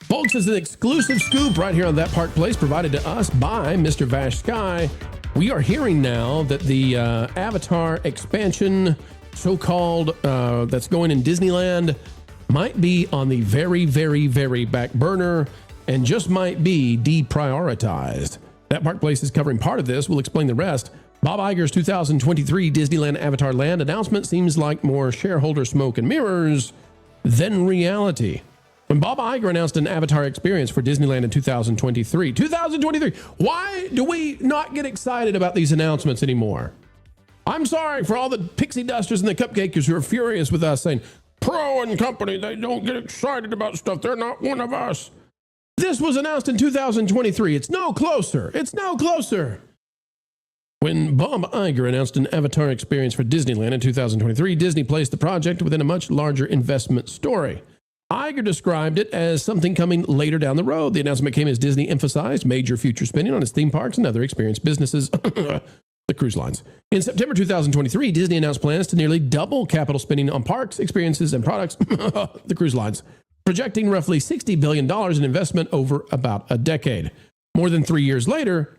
Folks, it's an exclusive scoop right here on That Park Place provided to us by Mr. Vash Sky. We are hearing now that the Avatar expansion, so-called, that's going in Disneyland, might be on the very, very, very back burner and just might be deprioritized. That Park Place is covering part of this. We'll explain the rest. Bob Iger's 2023 Disneyland Avatar Land announcement seems like more shareholder smoke and mirrors than reality. When Bob Iger announced an Avatar experience for Disneyland in 2023, why do we not get excited about these announcements anymore? I'm sorry for all the pixie dusters and the cupcakers who are furious with us saying, Pro and company, they don't get excited about stuff. They're not one of us. This was announced in 2023. It's no closer. It's no closer. When Bob Iger announced an Avatar experience for Disneyland in 2023, Disney placed the project within a much larger investment story. Iger described it as something coming later down the road. The announcement came as Disney emphasized major future spending on its theme parks and other experience businesses, the cruise lines. In September 2023, Disney announced plans to nearly double capital spending on parks, experiences, and products, the cruise lines, projecting roughly $60 billion in investment over about a decade. More than 3 years later,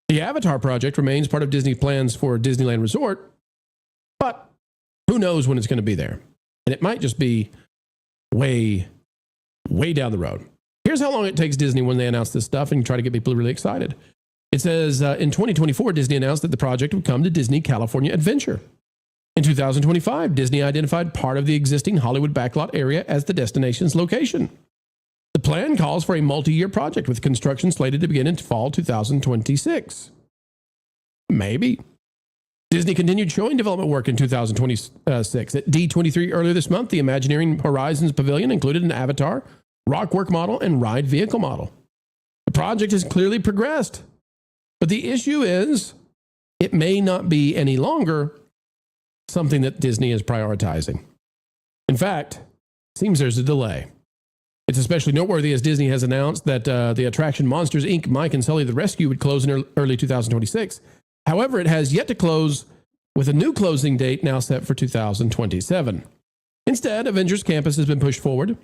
the Avatar project remains part of Disney's plans for Disneyland Resort, but who knows when it's going to be there. And it might just be way down the road. Here's how long it takes Disney when they announce this stuff and try to get people really excited. It says in 2024, Disney announced that the project would come to Disney California Adventure. In 2025, Disney identified part of the existing Hollywood backlot area as the destination's location. The plan calls for a multi-year project with construction slated to begin in fall 2026. Maybe. Disney continued showing development work in 2026. At D23 earlier this month, the Imagineering Horizons Pavilion included an Avatar, rockwork model, and ride vehicle model. The project has clearly progressed, but the issue is it may not be any longer something that Disney is prioritizing. In fact, it seems there's a delay. It's especially noteworthy as Disney has announced that the attraction Monsters, Inc. Mike and Sully the Rescue would close in early 2026. However, it has yet to close, with a new closing date now set for 2027. Instead, Avengers Campus has been pushed forward.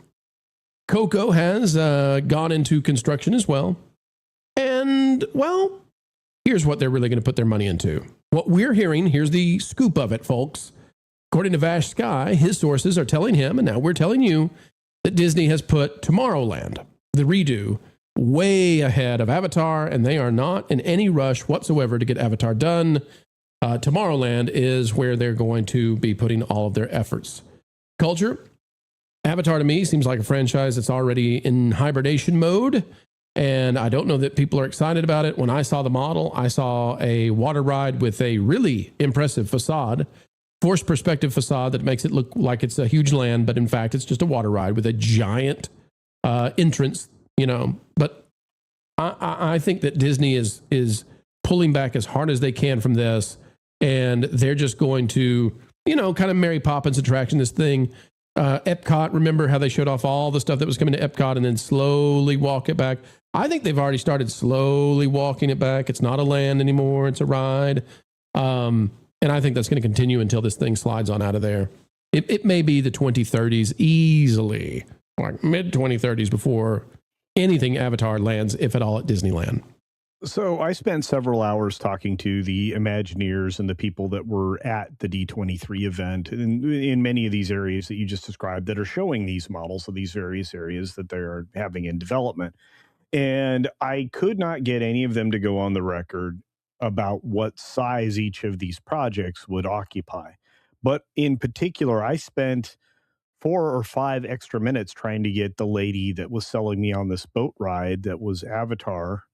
Coco has gone into construction as well. And, well, here's what they're really going to put their money into. What we're hearing, here's the scoop of it, folks. According to Vash Sky, his sources are telling him, and now we're telling you, that Disney has put Tomorrowland, the redo, way ahead of Avatar, and they are not in any rush whatsoever to get Avatar done. Tomorrowland is where they're going to be putting all of their efforts. Culture, Avatar to me seems like a franchise that's already in hibernation mode, and I don't know that people are excited about it. When I saw the model, I saw a water ride with a really impressive facade, forced perspective facade that makes it look like it's a huge land, but in fact, it's just a water ride with a giant entrance. But I think that Disney is pulling back as hard as they can from this, and they're just going to, kind of Mary Poppins attraction, this thing. Epcot, remember how they showed off all the stuff that was coming to Epcot and then slowly walk it back? I think they've already started slowly walking it back. It's not a land anymore. It's a ride. And I think that's going to continue until this thing slides on out of there. It may be the 2030s easily, like mid-2030s before anything Avatar lands, if at all, at Disneyland. So I spent several hours talking to the Imagineers and the people that were at the D23 event in many of these areas that you just described that are showing these models of these various areas that they're having in development. And I could not get any of them to go on the record about what size each of these projects would occupy. But in particular, I spent 4 or 5 extra minutes trying to get the lady that was selling me on this boat ride that was Avatar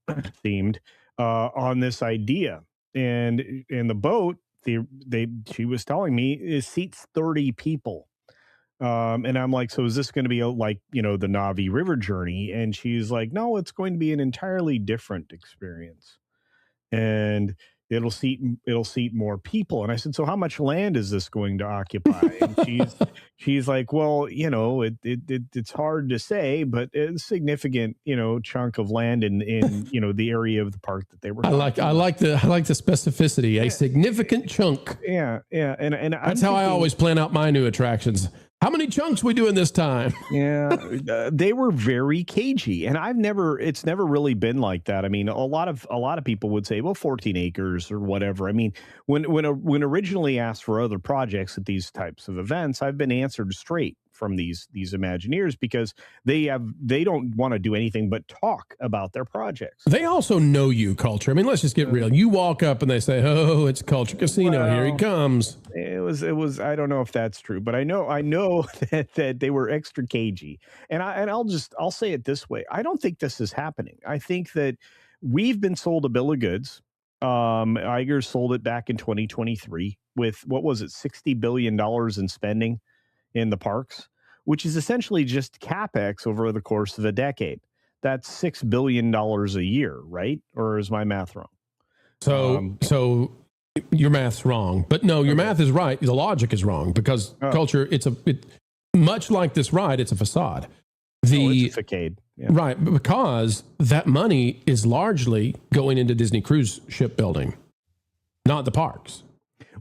themed on this idea. And in the boat, she was telling me it seats 30 people. And I'm like, so is this going to be like, the Na'vi River journey? And she's like, no, it's going to be an entirely different experience. And it'll seat more people. And I said, so how much land is this going to occupy? And she's like, well, it's hard to say, but it's a significant, chunk of land in the area of the park that they were. I like the specificity, a significant chunk. Yeah. And that's how I always plan out my new attractions. How many chunks we doing this time? Yeah, they were very cagey, and it's never really been like that. I mean, a lot of people would say, well, 14 acres or whatever. I mean, when originally asked for other projects at these types of events, I've been answered straight from these Imagineers because they don't want to do anything but talk about their projects. They also know you, Culture. I mean, let's just get real. You walk up and they say, "Oh, it's Culture Casino. Here he comes." It was. I don't know if that's true, but I know that they were extra cagey. And I'll say it this way: I don't think this is happening. I think that we've been sold a bill of goods. Iger sold it back in 2023 with, what was it, $60 billion in spending in the parks, which is essentially just CapEx over the course of a decade. That's $6 billion a year, right? Or is my math wrong? So your math's wrong, but no, your math is right. The logic is wrong because Culture, much like this ride, it's a facade. It's a facade. Yeah. Right, because that money is largely going into Disney cruise ship building, not the parks.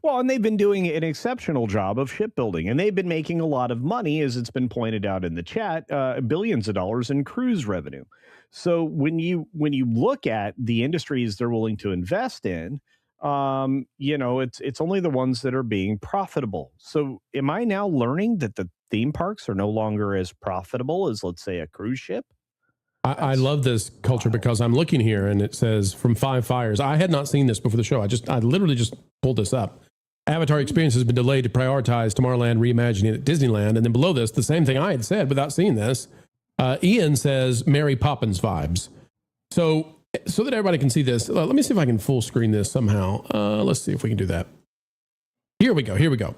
Well, and they've been doing an exceptional job of shipbuilding, and they've been making a lot of money, as it's been pointed out in the chat, billions of dollars in cruise revenue. So when you look at the industries they're willing to invest in, it's only the ones that are being profitable. So am I now learning that the theme parks are no longer as profitable as, let's say, a cruise ship? I love this, Culture, because I'm looking here and it says from Five Fires. I had not seen this before the show. I literally just pulled this up. Avatar experience has been delayed to prioritize Tomorrowland reimagining at Disneyland. And then below this, the same thing I had said without seeing this. Ian says Mary Poppins vibes. So that everybody can see this, let me see if I can full screen this somehow. Let's see if we can do that. Here we go.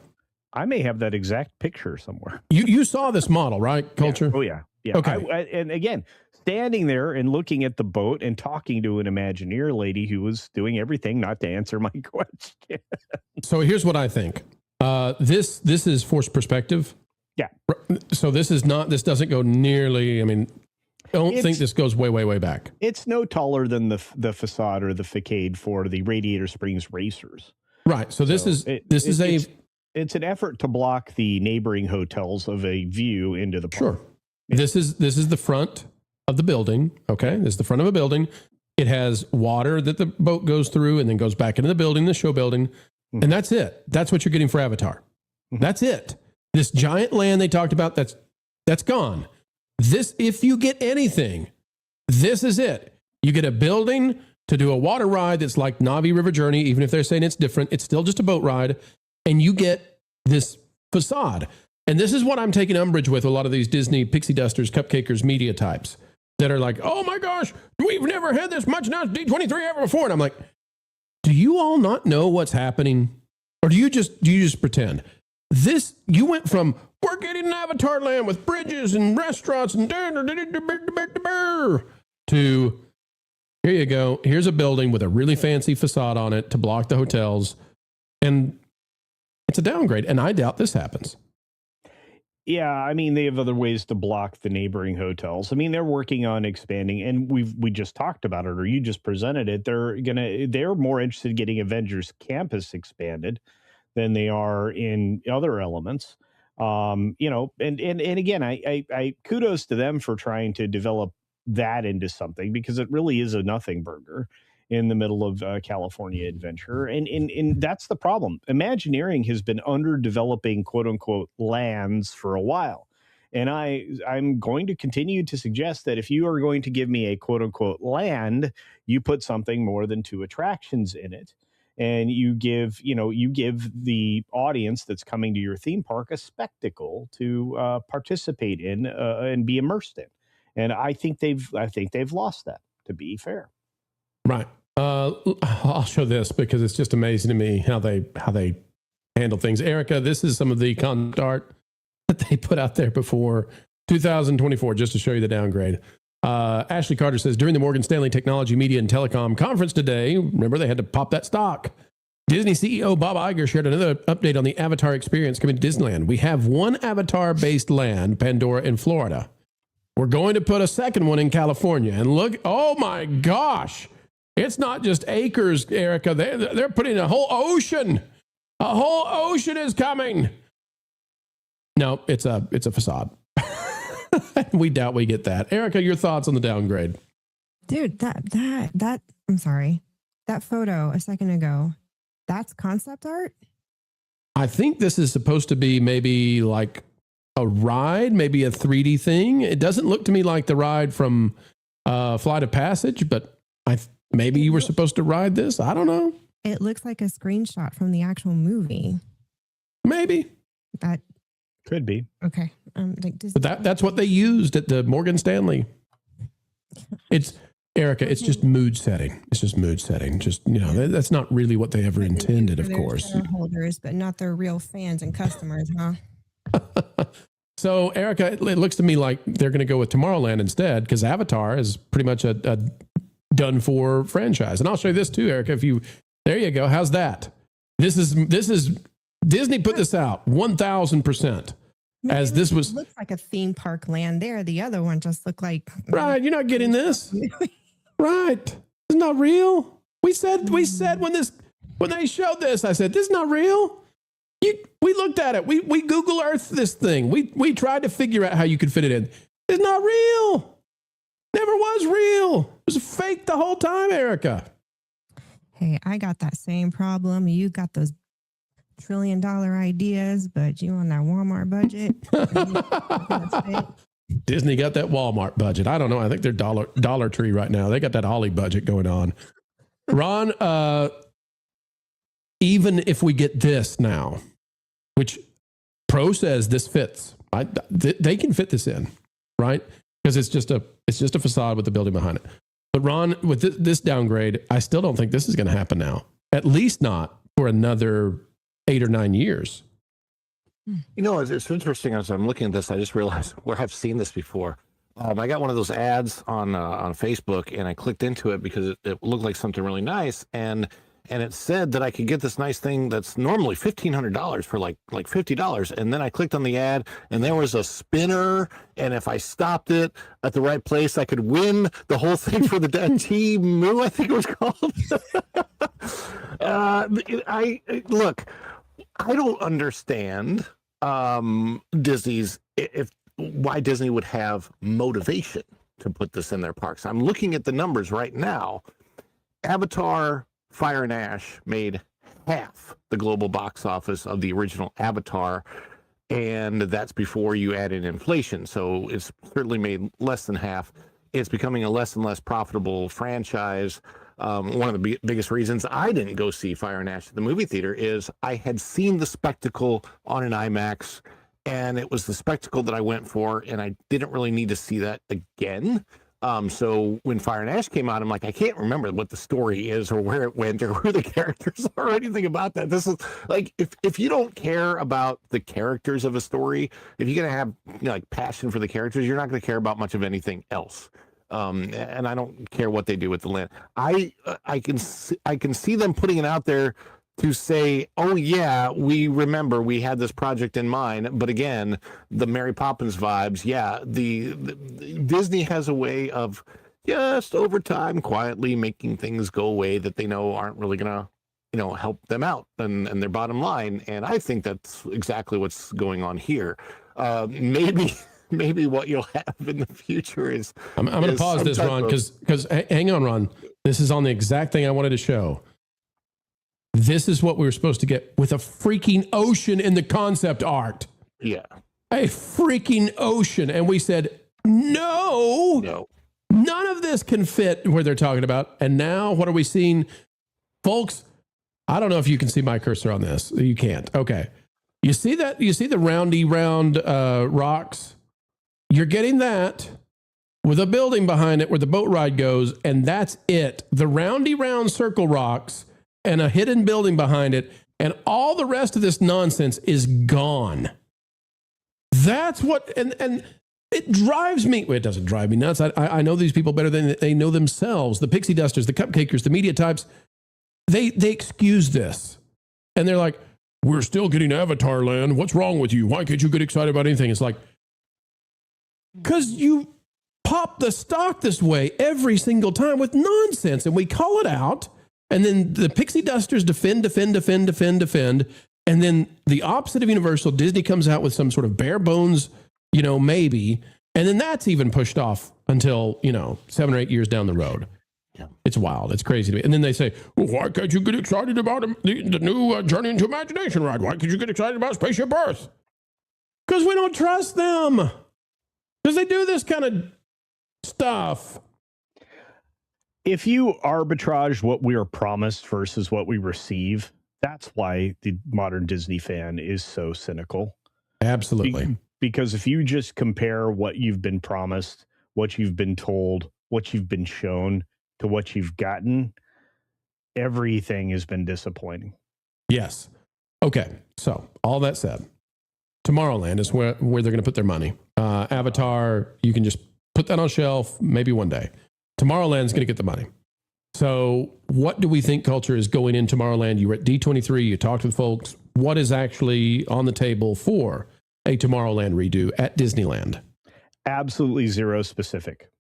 I may have that exact picture somewhere. You saw this model, right, Culture? Yeah. Oh, yeah. Yeah. Okay. And again, standing there and looking at the boat and talking to an Imagineer lady who was doing everything not to answer my question. So here's what I think. This is forced perspective. Yeah. So this doesn't go nearly, I mean, I don't think this goes way, way, way back. It's no taller than the facade or the facade for the Radiator Springs Racers. Right. So it's an effort to block the neighboring hotels of a view into the park. Sure. Yeah. This is the front of the building. Okay. This is the front of a building. It has water that the boat goes through and then goes back into the building, the show building. Mm-hmm. And that's it. That's what you're getting for Avatar. Mm-hmm. That's it. This giant land they talked about, that's gone. This, if you get anything, this is it. You get a building to do a water ride that's like Navi River Journey, even if they're saying it's different, it's still just a boat ride. And you get this facade. And this is what I'm taking umbrage with a lot of these Disney pixie dusters, cupcakers, media types that are like, oh my gosh, we've never had this much announced D23 ever before. And I'm like, do you all not know what's happening? Or do you just pretend? You went from, we're getting an Avatar land with bridges and restaurants and to, here you go. Here's a building with a really fancy facade on it to block the hotels. And it's a downgrade. And I doubt this happens. Yeah, I mean, they have other ways to block the neighboring hotels. I mean, they're working on expanding, and we just talked about it, or you just presented it. They're more interested in getting Avengers Campus expanded than they are in other elements. And again, I kudos to them for trying to develop that into something, because it really is a nothing burger in the middle of California Adventure. And that's the problem. Imagineering has been underdeveloping, quote unquote, lands for a while. And I'm going to continue to suggest that if you are going to give me a quote unquote land, you put something more than 2 attractions in it. And you give the audience that's coming to your theme park a spectacle to participate in and be immersed in. And I think they've lost that, to be fair. Right. I'll show this because it's just amazing to me how they handle things. Erika, this is some of the concept art that they put out there before 2024, just to show you the downgrade. Ashley Carter says, during the Morgan Stanley Technology, Media, and Telecom Conference today, remember they had to pop that stock, Disney CEO Bob Iger shared another update on the Avatar experience coming to Disneyland. We have one Avatar-based land, Pandora, in Florida. We're going to put a second one in California. And look, oh my gosh, it's not just acres, Erika. They're putting a whole ocean. A whole ocean is coming. No, it's a facade. We doubt we get that. Erika, your thoughts on the downgrade? Dude, that I'm sorry. That photo a second ago, that's concept art? I think this is supposed to be maybe like a ride, maybe a 3D thing. It doesn't look to me like the ride from Flight of Passage, but maybe you were supposed to ride this. I don't know. It looks like a screenshot from the actual movie. Maybe. That could be. Okay. But that's what they used at the Morgan Stanley. It's Erika, it's just mood setting. It's just mood setting. Just, that's not really what they ever intended, of course. Shareholders, but not their real fans and customers, huh? So, Erika, it looks to me like they're going to go with Tomorrowland instead, because Avatar is pretty much a done-for franchise. And I'll show you this too, Erika. There you go. How's that? This is Disney put this out 1,000%. As this was looks like a theme park land there. The other one just looked like right. You're not getting this, right? It's not real. We said when they showed this, I said this is not real. We looked at it. We Google Earth this thing. We tried to figure out how you could fit it in. It's not real. Never was real. It was fake the whole time, Erika. Hey, I got that same problem. You got those $1 trillion ideas, but you on that Walmart budget. Disney got that Walmart budget. I don't know. I think they're Dollar Tree right now. They got that Ollie budget going on. Ron, even if we get this now, which Pro says this fits, they can fit this in, right? Because it's just a facade with the building behind it. But Ron, with this downgrade, I still don't think this is going to happen now. At least not for another 8 or 9 years. It's interesting as I'm looking at this. I just realized where I've seen this before. I got one of those ads on Facebook, and I clicked into it because it looked like something really nice, and it said that I could get this nice thing that's normally $1,500 for like $50. And then I clicked on the ad, and there was a spinner, and if I stopped it at the right place, I could win the whole thing for the T-Moo, I think it was called. Look. I don't understand Disney's why Disney would have motivation to put this in their parks. I'm looking at the numbers right now. Avatar, Fire and Ash made half the global box office of the original Avatar, and that's before you add in inflation. So it's certainly made less than half. It's becoming a less and less profitable franchise. One of the biggest reasons I didn't go see Fire and Ash at the movie theater is I had seen the spectacle on an IMAX, and it was the spectacle that I went for, and I didn't really need to see that again. So when Fire and Ash came out, I'm like, I can't remember what the story is or where it went or who the characters are or anything about that. This is like, if you don't care about the characters of a story, if you're going to have like passion for the characters, you're not going to care about much of anything else. And I don't care what they do with the land. I can see them putting it out there to say, oh yeah, we remember we had this project in mind. But again, the Mary Poppins vibes. Yeah, the Disney has a way of just over time quietly making things go away that they know aren't really gonna help them out and their bottom line. And I think that's exactly what's going on here. Maybe what you'll have in the future is... I'm going to pause this, Ron, because hang on, Ron. This is on the exact thing I wanted to show. This is what we were supposed to get with a freaking ocean in the concept art. Yeah. A freaking ocean. And we said, no, none of this can fit where they're talking about. And now what are we seeing? Folks, I don't know if you can see my cursor on this. You can't. Okay. You see that? You see the round rocks? You're getting that with a building behind it where the boat ride goes, and that's it. The round circle rocks and a hidden building behind it, and all the rest of this nonsense is gone. That's what, and it drives me. Well, it doesn't drive me nuts. I know these people better than they know themselves. The pixie dusters, the cupcakers, the media types, they excuse this. And they're like, we're still getting Avatar Land. What's wrong with you? Why can't you get excited about anything? It's like, because you pop the stock this way every single time with nonsense, and we call it out, and then the pixie dusters defend, And then the opposite of Universal, Disney comes out with some sort of bare bones, maybe. And then that's even pushed off until, 7 or 8 years down the road. Yeah. It's wild. It's crazy to me. And then they say, well, why can't you get excited about the new Journey into Imagination ride? Why can't you get excited about Spaceship Earth? Because we don't trust them. Because they do this kind of stuff. If you arbitrage what we are promised versus what we receive, that's why the modern Disney fan is so cynical. Absolutely. Because if you just compare what you've been promised, what you've been told, what you've been shown to what you've gotten, everything has been disappointing. Yes. Okay. So all that said, Tomorrowland is where they're going to put their money. Avatar, you can just put that on shelf, maybe one day. Tomorrowland's going to get the money. So what do we think culture is going in Tomorrowland? You were at D23, you talked with folks. What is actually on the table for a Tomorrowland redo at Disneyland? Absolutely zero specific.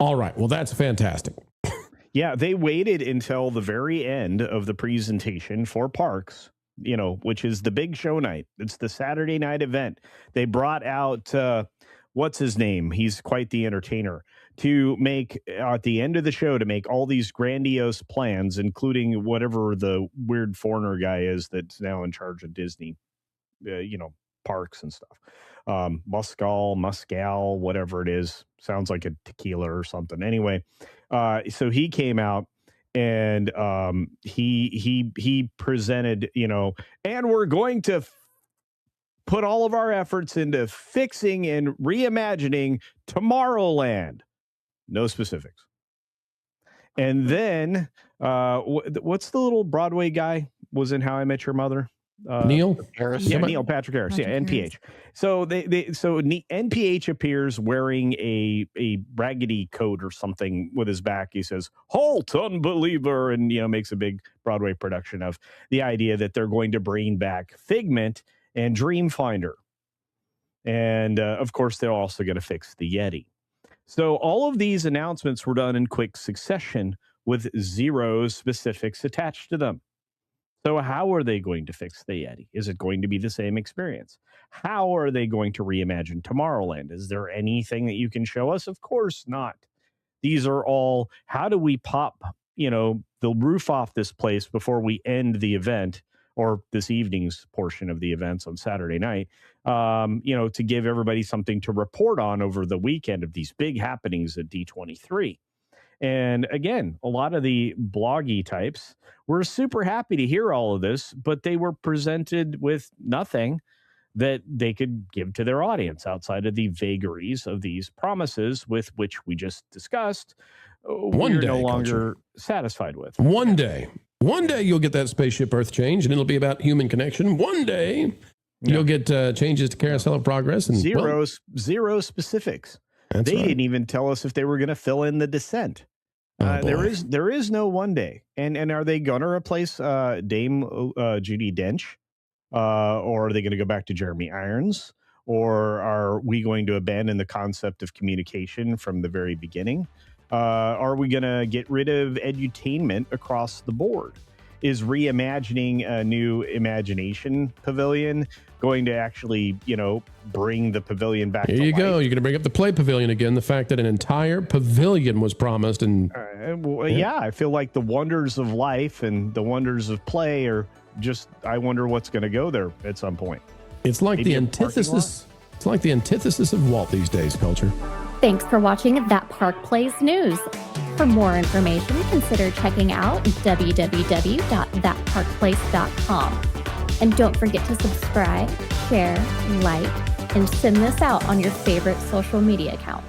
All right. Well, that's fantastic. Yeah, they waited until the very end of the presentation for parks, which is the big show night. It's the Saturday night event. They brought out, what's his name? He's quite the entertainer. To make, at the end of the show, to make all these grandiose plans, including whatever the weird foreigner guy is that's now in charge of Disney, parks and stuff. Muscal, whatever it is. Sounds like a tequila or something. Anyway, so he came out and he presented, and we're going to put all of our efforts into fixing and reimagining Tomorrowland. No specifics. And then, what's the little Broadway guy was in How I Met Your Mother? Neil Harris. Yeah, Neil Patrick Harris. NPH. So NPH appears wearing a raggedy coat or something with his back. He says, "Halt, unbeliever," and makes a big Broadway production of the idea that they're going to bring back Figment and Dreamfinder, and of course they're also going to fix the Yeti. So all of these announcements were done in quick succession with zero specifics attached to them. So how are they going to fix the Yeti? Is it going to be the same experience? How are they going to reimagine Tomorrowland? Is there anything that you can show us? Of course not. These are all, how do we pop, the roof off this place before we end the event, or this evening's portion of the events on Saturday night, to give everybody something to report on over the weekend of these big happenings at D23. And again, a lot of the bloggy types were super happy to hear all of this, but they were presented with nothing that they could give to their audience outside of the vagaries of these promises with which we just discussed. We're no longer satisfied with. One day you'll get that Spaceship Earth change, and it'll be about human connection. One day you'll get changes to Carousel of Progress. And zero specifics. They right. didn't even tell us if they were going to fill in the Descent. There is no one day. And are they going to replace Dame Judi Dench? Or are they going to go back to Jeremy Irons? Or are we going to abandon the concept of communication from the very beginning? Are we going to get rid of edutainment across the board? Is reimagining a new imagination pavilion going to actually, bring the pavilion back to life? There you go. You're going to bring up the Play Pavilion again. The fact that an entire pavilion was promised. And I feel like the wonders of life and the wonders of play are just, I wonder what's going to go there at some point. It's like the antithesis. It's like the antithesis of Walt these days, culture. Thanks for watching That Park Plays News. For more information, consider checking out www.thatparkplace.com. And don't forget to subscribe, share, like, and send this out on your favorite social media accounts.